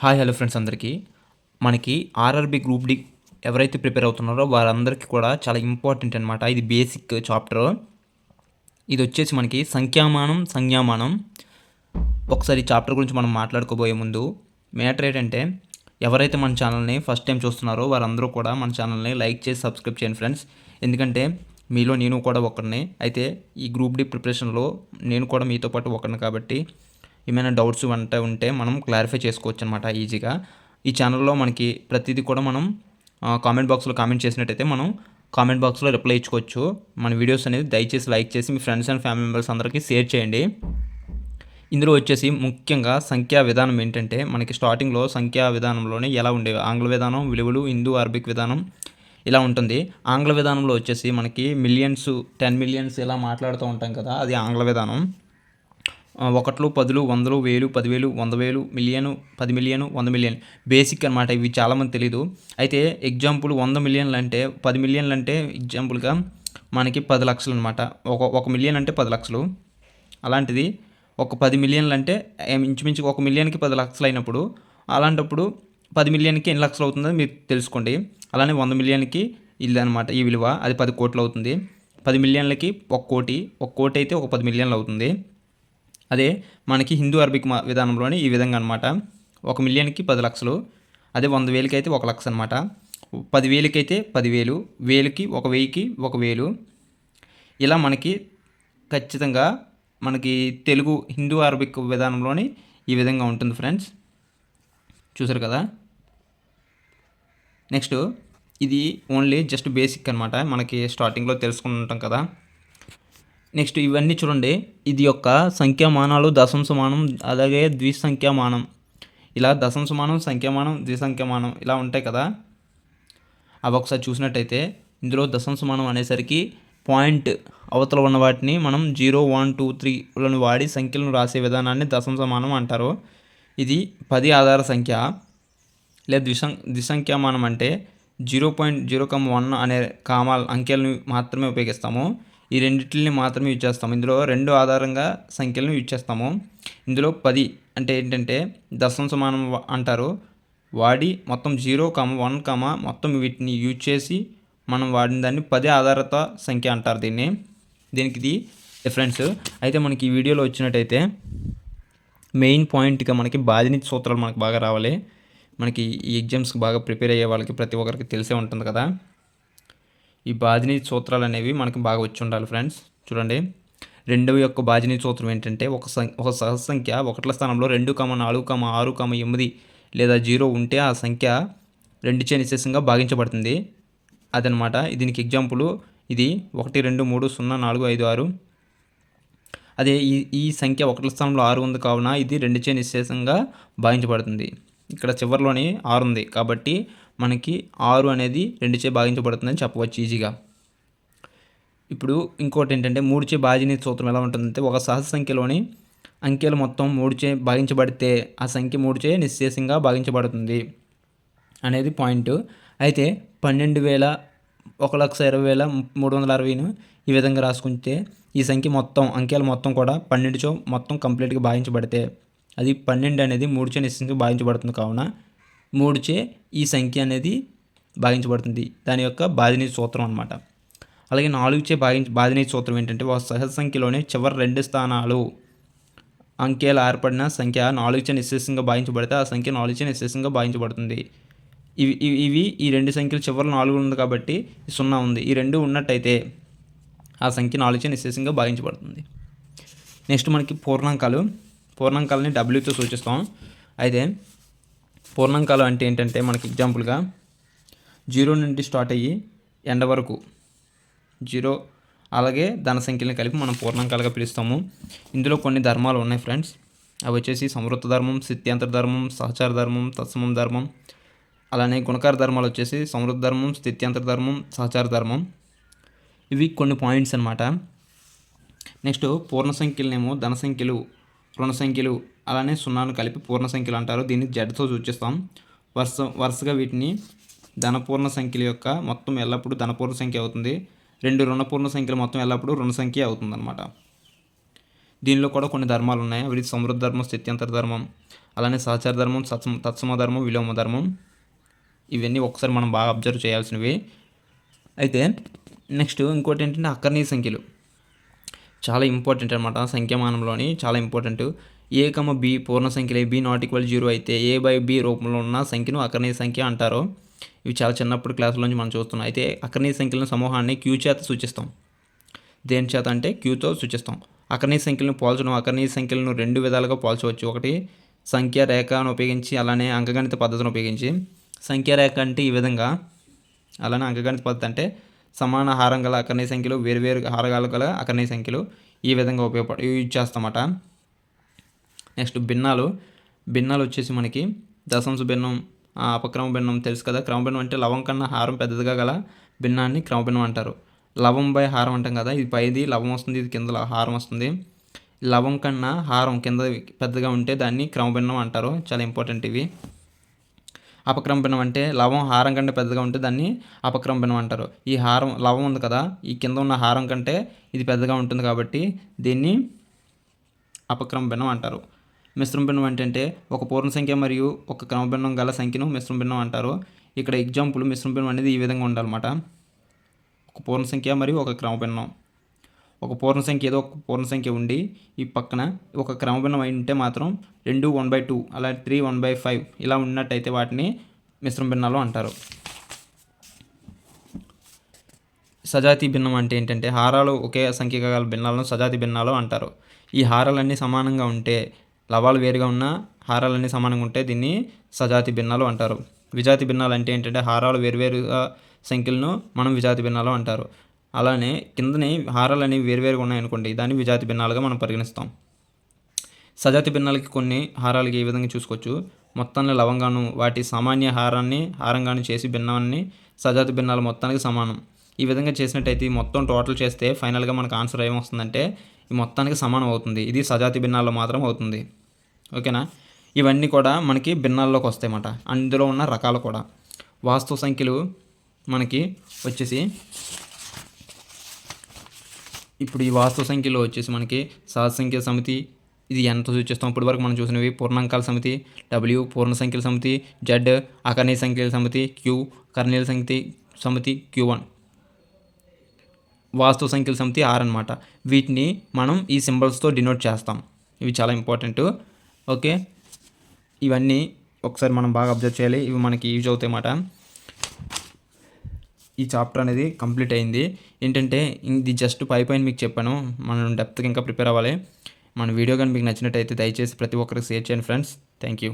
Hi hello friends అందరికీ మనకి RRB group D ఎవరైతే ప్రిపేర్ అవుతున్నారో వారందరికీ కూడా చాలా ఇంపార్టెంట్ అనమాట. ఇది బేసిక్ చాప్టర్. ఇది వచ్చేసి మనకి సంజ్ఞామానం. ఒకసారి ఈ చాప్టర్ గురించి మనం మాట్లాడుకోబోయే ముందు మ్యాటర్ ఏంటంటే, ఎవరైతే మన ఛానల్ని ఫస్ట్ టైం చూస్తున్నారో వారందరూ కూడా మన ఛానల్ని లైక్ చేసి సబ్స్క్రైబ్ చేయండి ఫ్రెండ్స్. ఎందుకంటే మీలో నేను కూడా ఒకరిని. అయితే ఈ గ్రూప్ డి ప్రిపరేషన్లో నేను కూడా మీతో పాటు ఒకరిని కాబట్టి ఏమైనా డౌట్స్ ఉంటే మనం క్లారిఫై చేసుకోవచ్చు అనమాట ఈజీగా. ఈ ఛానల్లో మనకి ప్రతిదీ కూడా మనం కామెంట్ బాక్స్లో కామెంట్ చేసినట్టయితే మనం కామెంట్ బాక్స్లో రిప్లై ఇచ్చుకోవచ్చు. మన వీడియోస్ అనేది దయచేసి లైక్ చేసి మీ ఫ్రెండ్స్ అండ్ ఫ్యామిలీ మెంబర్స్ అందరికీ షేర్ చేయండి. ఇందులో వచ్చేసి ముఖ్యంగా సంఖ్యా విధానం ఏంటంటే, మనకి స్టార్టింగ్లో సంఖ్యా విధానంలోనే ఎలా ఉండేవి ఆంగ్ల విధానం, విలువలు, హిందూ అరబిక్ విధానం ఇలా ఉంటుంది. ఆంగ్ల విధానంలో వచ్చేసి మనకి మిలియన్స్, 10 మిలియన్స్ ఇలా మాట్లాడుతూ ఉంటాం కదా, అది ఆంగ్ల విధానం. ఒకట్లు, పదులు, వందలు, వేలు, 10,000, 100,000, మిలియను, 10 మిలియను, 100 మిలియన్ బేసిక్ అనమాట. ఇవి చాలామంది తెలీదు. అయితే ఎగ్జాంపుల్ 100 మిలియన్లు అంటే 10 మిలియన్లు అంటే ఎగ్జాంపుల్గా మనకి 10 లక్షలు అనమాట. ఒక మిలియన్ అంటే 10 లక్షలు. అలాంటిది ఒక 10 మిలియన్లు అంటే ఇంచుమించు 1 మిలియన్కి 10 లక్షలు అయినప్పుడు, అలాంటప్పుడు 10 మిలియన్కి ఎన్ని లక్షలు అవుతుందో మీరు తెలుసుకోండి. అలానే 100 మిలియన్కి ఇది అనమాట ఈ విలువ, అది 10 కోట్లు అవుతుంది. 10 మిలియన్లకి 1 కోటి, 1 కోటి అయితే ఒక 10 మిలియన్లు అవుతుంది. అదే మనకి హిందూ అరబిక్ విధానంలోని ఈ విధంగా అనమాట. 1 మిలియన్కి 10 లక్షలు, అదే 100,000కి అయితే 1 లక్ష అనమాట. 10,000కి అయితే 10,000, 1000కి 1,000కి 1,000. ఇలా మనకి ఖచ్చితంగా మనకి తెలుగు హిందూ అరబిక్ విధానంలోని ఈ విధంగా ఉంటుంది ఫ్రెండ్స్. చూసారు కదా. నెక్స్ట్ ఇది ఓన్లీ జస్ట్ బేసిక్ అనమాట, మనకి స్టార్టింగ్లో తెలుసుకుని ఉంటాం కదా. నెక్స్ట్ ఇవన్నీ చూడండి, ఇది యొక్క సంఖ్యామానాలు దశాంశమానం, అలాగే ద్విసంఖ్యామానం. ఇలా దశాంశమానం, సంఖ్యామానం, ద్విసంఖ్యామానం ఇలా ఉంటాయి కదా. అవి ఒకసారి చూసినట్టయితే ఇందులో దశాంశమానం అనేసరికి పాయింట్ అవతల ఉన్న వాటిని మనం 0, 1, 2, 3లను వాడి సంఖ్యలను రాసే విధానాన్ని దశాంశమానం అంటారు. ఇది 10 ఆధార సంఖ్య. లేదా ద్విసంఖ్యామానం అంటే 0.0,1 అనే అంకెలను మాత్రమే ఉపయోగిస్తాము. ఈ రెండింటిని మాత్రమే యూజ్ చేస్తాము. ఇందులో 2 ఆధారంగా సంఖ్యలను యూజ్ చేస్తాము. ఇందులో 10 అంటే ఏంటంటే దశాంశమానం అంటారు. వాడి మొత్తం 0, 1, మొత్తం వీటిని యూజ్ చేసి మనం వాడిన దాన్ని 10 ఆధారిత సంఖ్య అంటారు దీనికి ఇది డిఫరెన్స్. అయితే మనకి ఈ వీడియోలో వచ్చినట్టయితే మెయిన్ పాయింట్గా మనకి బాధినీతి సూత్రాలు మనకు బాగా రావాలి. మనకి ఈ ఎగ్జామ్స్కి బాగా ప్రిపేర్ అయ్యే వాళ్ళకి ప్రతి ఒక్కరికి తెలిసే ఉంటుంది కదా. ఈ బాధినీతి సూత్రాలు అనేవి మనకి బాగా వచ్చి ఉండాలి ఫ్రెండ్స్. చూడండి, 2 యొక్క బాధినీతి సూత్రం ఏంటంటే, ఒక సహజ సంఖ్య ఒకట్ల స్థానంలో 2, 4, 6, 8 లేదా 0 ఉంటే ఆ సంఖ్య 2చే నిశ్శేషంగా భాగించబడుతుంది. అదనమాట దీనికి ఎగ్జాంపుల్. ఇది 1, 2, 3, 0, 4, 5, 6. అదే ఈ సంఖ్య ఒకట్ల స్థానంలో 6 ఉంది కావున ఇది 2చే నిశ్శేషంగా భాగించబడుతుంది. ఇక్కడ చివరిలోని 6 ఉంది కాబట్టి మనకి 6 అనేది 2చే భాగించబడుతుందని చెప్పవచ్చు ఈజీగా. ఇప్పుడు ఇంకోటి ఏంటంటే 3చే బాధినీతి సూత్రం ఎలా ఉంటుందంటే, ఒక సహజ సంఖ్యలోని అంకెలు మొత్తం 3చే భాగించబడితే ఆ సంఖ్య 3చే నిశ్శేషంగా భాగించబడుతుంది అనేది పాయింట్. అయితే 12,000, 1,20,360ను ఈ విధంగా రాసుకుంటే ఈ సంఖ్య మొత్తం అంకెలు మొత్తం కూడా 12చో మొత్తం కంప్లీట్గా భాగించబడితే అది 12 అనేది 3చే నిశ్శేషంగా భాగించబడుతుంది కావున 3చే ఈ సంఖ్య అనేది భాగించబడుతుంది. దాని యొక్క బాధినీతి సూత్రం అనమాట. అలాగే 4చే బాధినీతి సూత్రం ఏంటంటే, ఒక సహజ సంఖ్యలోని చివరి 2 స్థానాలు అంకెలు ఏర్పడిన సంఖ్య 4చే నిశ్శేషంగా భాగించబడితే ఆ సంఖ్య 4చే నిశ్శేషంగా భాగించబడుతుంది. ఇవి ఈ 2 సంఖ్యలు చివరి 4 ఉంది కాబట్టి 0 ఉంది. ఈ 2 ఉన్నట్టయితే ఆ సంఖ్య 4చే నిశ్శేషంగా భాగించబడుతుంది. నెక్స్ట్ మనకి పూర్ణాంకాలని డబ్ల్యూతో సూచిస్తాం. అయితే పూర్ణాంకాలు అంటే ఏంటంటే, మనకి ఎగ్జాంపుల్గా 0 నుండి స్టార్ట్ అయ్యి ఎండ్ వరకు 0 అలాగే ధన సంఖ్యలను కలిపి మనం పూర్ణాంకాలుగా పిలుస్తాము. ఇందులో కొన్ని ధర్మాలు ఉన్నాయి ఫ్రెండ్స్. అవి వచ్చేసి సంవృత ధర్మం, స్థిత్యంతర ధర్మం, సహచార ధర్మం, తత్సమం ధర్మం. అలానే గుణకార ధర్మాలు వచ్చేసి సంవృత ధర్మం, స్థిత్యంతర ధర్మం, సహచార ధర్మం. ఇవి కొన్ని పాయింట్స్ అనమాట. నెక్స్ట్ పూర్ణ సంఖ్యలనేమో ధన సంఖ్యలు, రుణ సంఖ్యలు, అలానే 0ను కలిపి పూర్ణ సంఖ్యలు అంటారు. దీన్ని జడ్తో సూచిస్తాం. వరుసగా వీటిని ధనపూర్ణ సంఖ్యల యొక్క మొత్తం ఎల్లప్పుడూ ధనపూర్ణ సంఖ్య అవుతుంది. 2 రుణపూర్ణ సంఖ్యల మొత్తం ఎల్లప్పుడూ రుణ సంఖ్య అవుతుంది అనమాట. దీనిలో కూడా కొన్ని ధర్మాలు ఉన్నాయి. అవి సమృద్ధ ధర్మం, స్థిత్యంతర ధర్మం, అలానే సహచార ధర్మం, తత్సమ ధర్మం, విలోమ ధర్మం. ఇవన్నీ ఒకసారి మనం బాగా అబ్జర్వ్ చేయాల్సినవి. అయితే నెక్స్ట్ ఇంకోటి ఏంటంటే అకర్ణీయ సంఖ్యలు చాలా ఇంపార్టెంట్ అనమాట. సంఖ్యామానంలోని చాలా ఇంపార్టెంట్. ఏ కమ బి పూర్ణ సంఖ్యలే బి నాట్ ఈక్వల్ 0 అయితే ఏ బై బి రూపంలో ఉన్న సంఖ్యను అకర్ణీయ సంఖ్య అంటారు. ఇవి చాలా చిన్నప్పుడు క్లాసులోంచి మనం చూస్తున్నాం. అయితే అకర్ణీయ సంఖ్యల సమూహాన్ని క్యూ చేత సూచిస్తాం. దేని చేత అంటే క్యూతో సూచిస్తాం. అకర్ణీయ సంఖ్యలను పోల్చడం. అకర్ణీయ సంఖ్యలను 2 విధాలుగా పోల్చవచ్చు. ఒకటి సంఖ్య రేఖను ఉపయోగించి, అలానే అంకగణిత పద్ధతిని ఉపయోగించి. సంఖ్య రేఖ అంటే ఈ విధంగా, అలానే అంకగణిత పద్ధతి అంటే సమాన హారం గల అకర్ణీయ సంఖ్యలు, వేరువేరు హారాలు గల అకర్ణీయ సంఖ్యలు ఈ విధంగా యూజ్ చేస్తామట. నెక్స్ట్ భిన్నాలు. భిన్నాలు వచ్చేసి మనకి దశాంశ భిన్నం, అపక్రమ భిన్నం తెలుసు కదా. క్రమభిన్నం అంటే లవం కన్నా హారం పెద్దదిగా గల భిన్నాన్ని క్రమభిన్నం అంటారు. లవం బై హారం అంటాం కదా, ఇది పైది లవం వస్తుంది, ఇది కింద హారం వస్తుంది. లవం కన్నా హారం కింద పెద్దగా ఉంటే దాన్ని క్రమభిన్నం అంటారు. చాలా ఇంపార్టెంట్ ఇవి. అపక్రమ భిన్నం అంటే లవం హారం కంటే పెద్దగా ఉంటే దాన్ని అపక్రమ భిన్నం అంటారు. ఈ హారం లవం ఉంది కదా, ఈ కింద ఉన్న హారం కంటే ఇది పెద్దగా ఉంటుంది కాబట్టి దీన్ని అపక్రమ భిన్నం అంటారు. మిశ్రమ భిన్నం అంటే ఒక పూర్ణ సంఖ్య మరియు ఒక క్రమభిన్నం గల సంఖ్యను మిశ్రమ భిన్నం అంటారు. ఇక్కడ ఎగ్జాంపుల్ మిశ్రమ భిన్నం అనేది ఈ విధంగా ఉండాలన్నమాట. ఒక పూర్ణ సంఖ్య మరియు ఒక క్రమభిన్నం. ఒక పూర్ణ సంఖ్య ఏదో ఒక పూర్ణ సంఖ్య ఉండి ఈ పక్కన ఒక క్రమభిన్నం అయి ఉంటే మాత్రం 2 1/2 అలా 3 1/5 ఇలా ఉన్నట్టయితే వాటిని మిశ్రమ భిన్నాలు అంటారు. సజాతి భిన్నం అంటే ఏంటంటే హారాలు ఒకే సంఖ్య గల భిన్నాలను సజాతి భిన్నాలు అంటారు. ఈ హారాలన్నీ సమానంగా ఉంటే, లవాలు వేరుగా ఉన్న హారాలన్నీ సమానంగా ఉంటే దీన్ని సజాతి భిన్నాలు అంటారు. విజాతి భిన్నాలు అంటే ఏంటంటే హారాలు వేరువేరుగా సంఖ్యలను మనం విజాతి భిన్నాలు అంటారు. అలానే కిందని హారాలు అనేవి వేరువేరుగా ఉన్నాయనుకోండి, దాన్ని విజాతి భిన్నాలుగా మనం పరిగణిస్తాం. సజాతి భిన్నాలకి కొన్ని హారాలకి ఏ విధంగా చూసుకోవచ్చు. మొత్తాన్ని లవంగాను వాటి సామాన్య హారంగాను చేసి భిన్నాన్ని సజాతి భిన్నాలు మొత్తానికి సమానం. ఈ విధంగా చేసినట్టయితే మొత్తం టోటల్ చేస్తే ఫైనల్గా మనకు ఆన్సర్ ఏమొస్తుందంటే ఈ మొత్తానికి సమానం అవుతుంది. ఇది సజాతి భిన్నాల్లో మాత్రం అవుతుంది. ఓకేనా. ఇవన్నీ కూడా మనకి భిన్నాల్లోకి వస్తాయన్నమాట. అందులో ఉన్న రకాలు కూడా. వాస్తవ సంఖ్యలు మనకి వచ్చేసి ఇప్పుడు ఈ వాస్తవ సంఖ్యలో వచ్చేసి మనకి సహజ సంఖ్యల సమితి, ఇది ఎంత సూచిస్తాం. ఇప్పటి వరకు మనం చూసినవి పూర్ణాంకాల సమితి, W పూర్ణ సంఖ్యల సమితి, Z అకర్ణీయ సంఖ్యల సమితి, Q కర్ణీయ సమితి Q1 వాస్తవ సంఖ్యల సమితి R అనమాట. వీటిని మనం ఈ సింబల్స్తో డినోట్ చేస్తాం. ఇవి చాలా ఇంపార్టెంట్. ఓకే, ఇవన్నీ ఒకసారి మనం బాగా అబ్జర్వ్ చేయాలి. ఇవి మనకి యూజ్ అవుతాయి అన్నమాట. ఈ చాప్టర్ అనేది కంప్లీట్ అయింది. ఏంటంటే ఇది జస్ట్ పైన మీకు చెప్పాను. మనం డెప్త్గా ఇంకా ప్రిపేర్ అవ్వాలి. మన వీడియో కానీ మీకు నచ్చినట్టయితే దయచేసి ప్రతి ఒక్కరికి షేర్ చేయండి ఫ్రెండ్స్. Thank you.